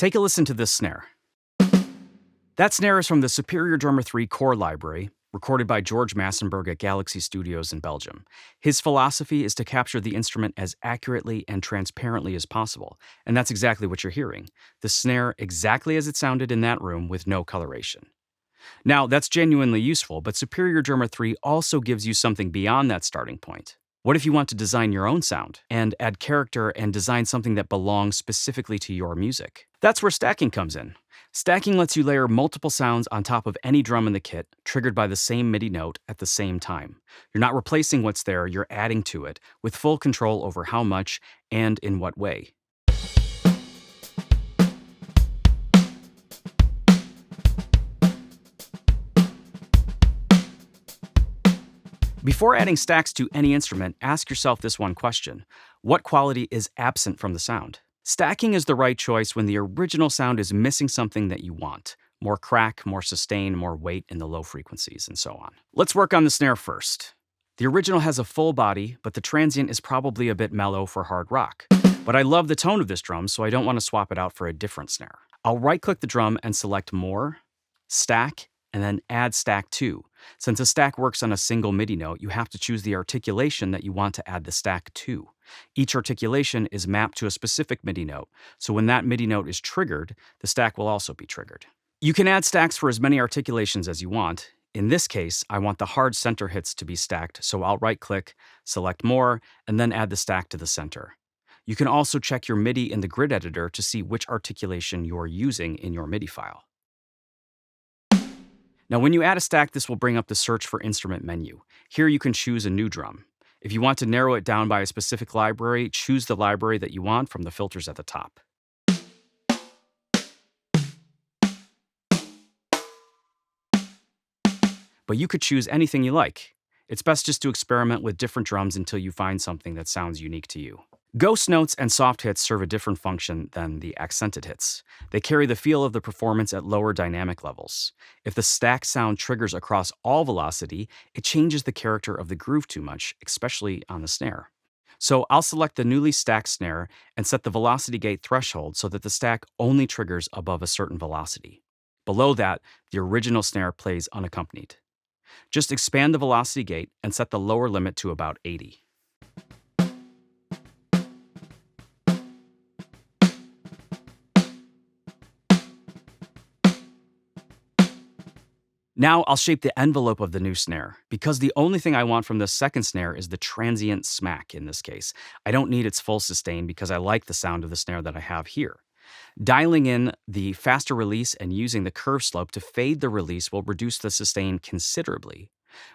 Take a listen to this snare. That snare is from the Superior Drummer 3 core library, recorded by George Massenburg at Galaxy Studios in Belgium. His philosophy is to capture the instrument as accurately and transparently as possible, and that's exactly what you're hearing. The snare exactly as it sounded in that room with no coloration. Now, that's genuinely useful, but Superior Drummer 3 also gives you something beyond that starting point. What if you want to design your own sound and add character and design something that belongs specifically to your music? That's where stacking comes in. Stacking lets you layer multiple sounds on top of any drum in the kit, triggered by the same MIDI note at the same time. You're not replacing what's there, you're adding to it, with full control over how much and in what way. Before adding stacks to any instrument, ask yourself this one question: what quality is absent from the sound? Stacking is the right choice when the original sound is missing something that you want. More crack, more sustain, more weight in the low frequencies, and so on. Let's work on the snare first. The original has a full body, but the transient is probably a bit mellow for hard rock. But I love the tone of this drum, so I don't want to swap it out for a different snare. I'll right-click the drum and select More, Stack, and then Add Stack To. Since a stack works on a single MIDI note, you have to choose the articulation that you want to add the stack to. Each articulation is mapped to a specific MIDI note, so when that MIDI note is triggered, the stack will also be triggered. You can add stacks for as many articulations as you want. In this case, I want the hard center hits to be stacked, so I'll right-click, select More, and then add the stack to the center. You can also check your MIDI in the grid editor to see which articulation you're using in your MIDI file. Now, when you add a stack, this will bring up the Search for Instrument menu. Here you can choose a new drum. If you want to narrow it down by a specific library, choose the library that you want from the filters at the top. But you could choose anything you like. It's best just to experiment with different drums until you find something that sounds unique to you. Ghost notes and soft hits serve a different function than the accented hits. They carry the feel of the performance at lower dynamic levels. If the stack sound triggers across all velocity, it changes the character of the groove too much, especially on the snare. So I'll select the newly stacked snare and set the velocity gate threshold so that the stack only triggers above a certain velocity. Below that, the original snare plays unaccompanied. Just expand the velocity gate and set the lower limit to about 80. Now I'll shape the envelope of the new snare. Because the only thing I want from this second snare is the transient smack in this case. I don't need its full sustain because I like the sound of the snare that I have here. Dialing in the faster release and using the curve slope to fade the release will reduce the sustain considerably.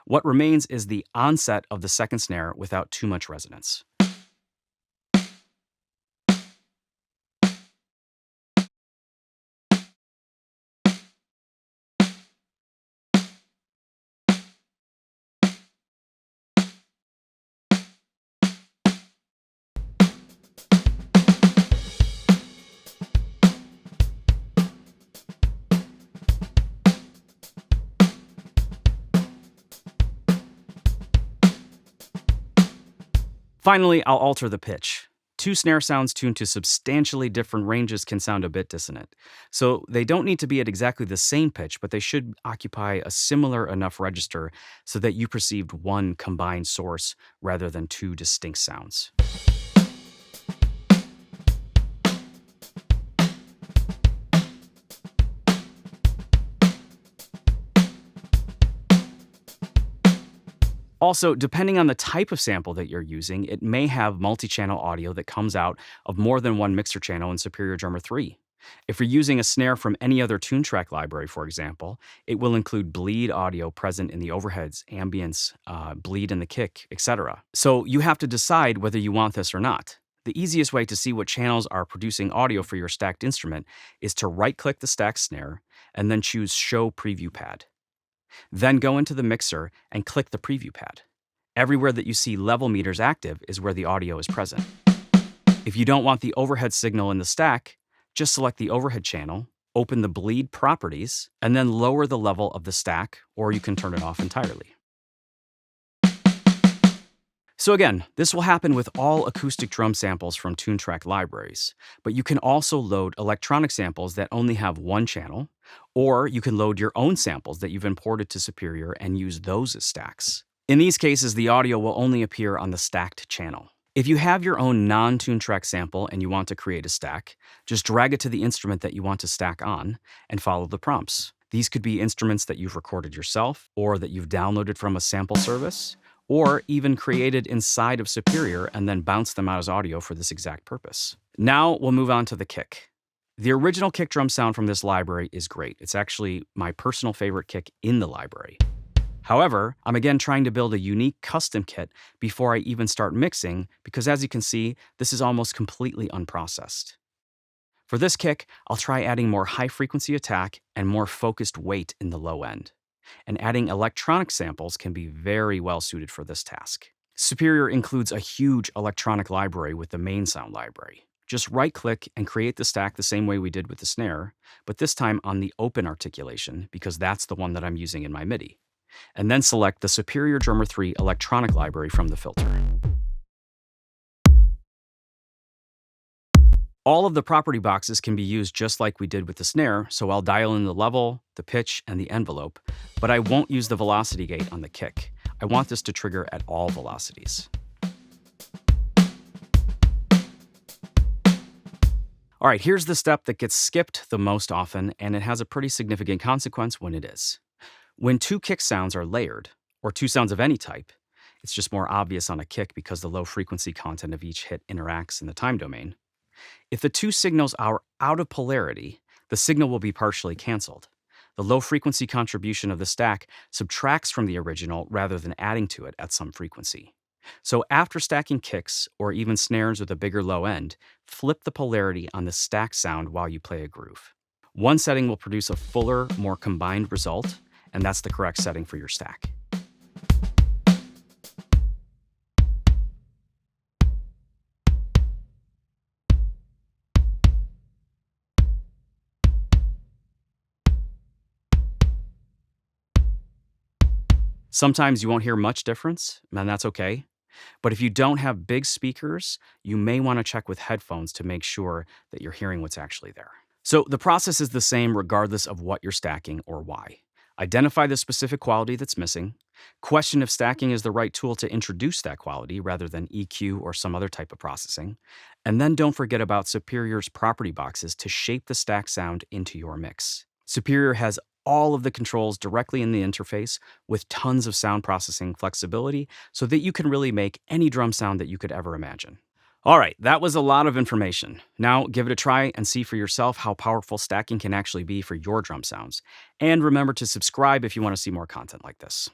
What remains is the onset of the second snare without too much resonance. Finally, I'll alter the pitch. Two snare sounds tuned to substantially different ranges can sound a bit dissonant. So they don't need to be at exactly the same pitch, but they should occupy a similar enough register so that you perceived one combined source rather than two distinct sounds. Also, depending on the type of sample that you're using, it may have multi-channel audio that comes out of more than one mixer channel in Superior Drummer 3. If you're using a snare from any other Toontrack library, for example, it will include bleed audio present in the overheads, ambience, bleed in the kick, etc. So you have to decide whether you want this or not. The easiest way to see what channels are producing audio for your stacked instrument is to right-click the stacked snare and then choose Show Preview Pad. Then go into the mixer and click the preview pad. Everywhere that you see level meters active is where the audio is present. If you don't want the overhead signal in the stack, just select the overhead channel, open the bleed properties, and then lower the level of the stack, or you can turn it off entirely. So again, this will happen with all acoustic drum samples from Toontrack libraries, but you can also load electronic samples that only have one channel, or you can load your own samples that you've imported to Superior and use those as stacks. In these cases, the audio will only appear on the stacked channel. If you have your own non-Toontrack sample and you want to create a stack, just drag it to the instrument that you want to stack on and follow the prompts. These could be instruments that you've recorded yourself, or that you've downloaded from a sample service, or even created inside of Superior and then bounced them out as audio for this exact purpose. Now we'll move on to the kick. The original kick drum sound from this library is great. It's actually my personal favorite kick in the library. However, I'm again trying to build a unique custom kit before I even start mixing because, as you can see, this is almost completely unprocessed. For this kick, I'll try adding more high-frequency attack and more focused weight in the low end. And adding electronic samples can be very well suited for this task. Superior includes a huge electronic library with the main sound library. Just right-click and create the stack the same way we did with the snare, but this time on the open articulation because that's the one that I'm using in my MIDI. And then select the Superior Drummer 3 electronic library from the filter. All of the property boxes can be used just like we did with the snare, so I'll dial in the level, the pitch, and the envelope, but I won't use the velocity gate on the kick. I want this to trigger at all velocities. All right, here's the step that gets skipped the most often, and it has a pretty significant consequence when it is. When two kick sounds are layered, or two sounds of any type, it's just more obvious on a kick because the low frequency content of each hit interacts in the time domain. If the two signals are out of polarity, the signal will be partially canceled. The low frequency contribution of the stack subtracts from the original rather than adding to it at some frequency. So after stacking kicks, or even snares with a bigger low end, flip the polarity on the stack sound while you play a groove. One setting will produce a fuller, more combined result, and that's the correct setting for your stack. Sometimes you won't hear much difference, and that's okay. But if you don't have big speakers, you may want to check with headphones to make sure that you're hearing what's actually there. So the process is the same regardless of what you're stacking or why. Identify the specific quality that's missing, question if stacking is the right tool to introduce that quality rather than EQ or some other type of processing, and then don't forget about Superior's property boxes to shape the stack sound into your mix. Superior has all of the controls directly in the interface with tons of sound processing flexibility so that you can really make any drum sound that you could ever imagine. All right, that was a lot of information. Now give it a try and see for yourself how powerful stacking can actually be for your drum sounds. And remember to subscribe if you want to see more content like this.